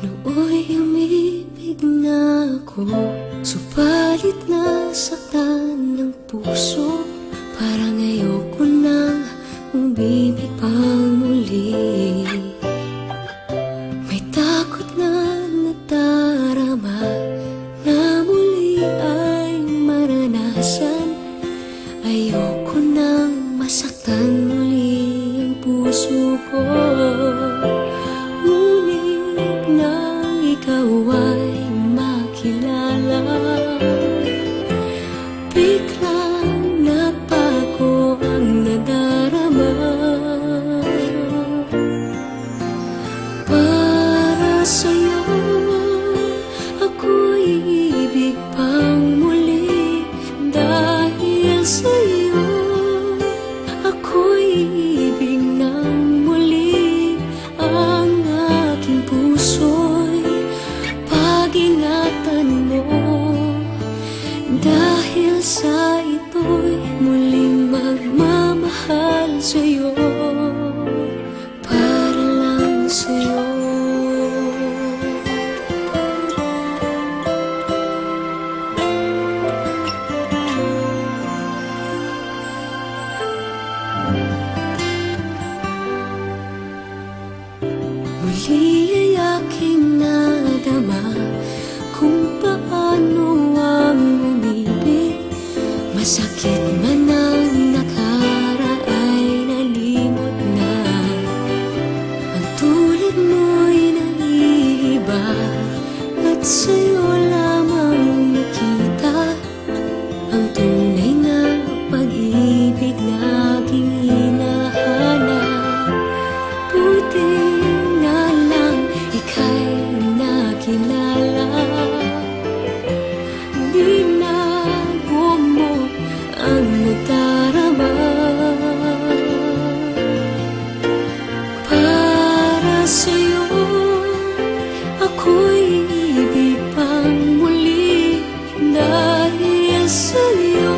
Nooy umibig na ako, subalit nasaktan ng puso. Parang ayoko nang umibig pang muli. May takot na nadarama na muli ay maranasan. Ayoko nang masaktan muli ang puso ko. Ngunit nang ikaw ay makilala, biglang nagbago ang nadarama. Para sa'yo ako'y ibig pang muli. Dahil sa'yo ako'y ibig ng muli. Ang aking puso'y pag-ingatan mo. Dahil sa ito'y muling magmamahal sa'yo, para lang sa'yo. Muli ay aking nadama kung paano ang umibig. Masakit man ang nakaraan nalimot na. Ang tulad mo'y naiiba at sa'yo lamang nakita ang tunay na pag-ibig na aking hinahanap. Buti nga lang ika'y nakilala. Binago mo ang nadarama. Para sa'yo ako'y ibig pang muli. Dahil sa'yo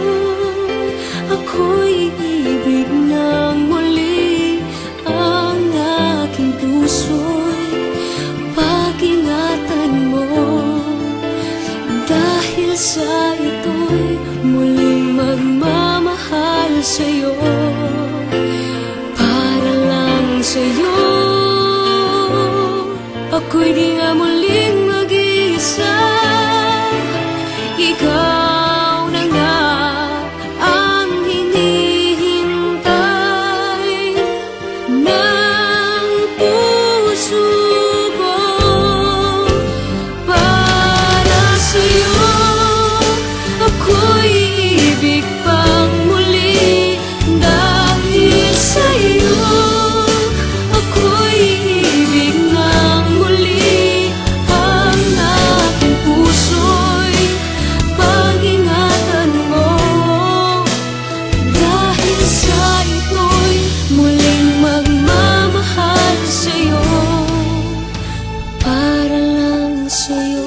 ako'y ibig ng muli. Ang aking puso'y pag-ingatan mo. Dahil sa ito'y muling magmamahal sa'yo, para lang sa'yo. Ako'y di nga muling mag-iisa. Ikaw na nga ang hinihintay ng puso ko. Para sa'yo ako'y ibig pang muli. Dahil sa'yo ako'y ibig ng muli. Ang aking puso'y pag-ingatan mo. Dahil sa ito'y muling magmamahal sa'yo, para lang sa'yo.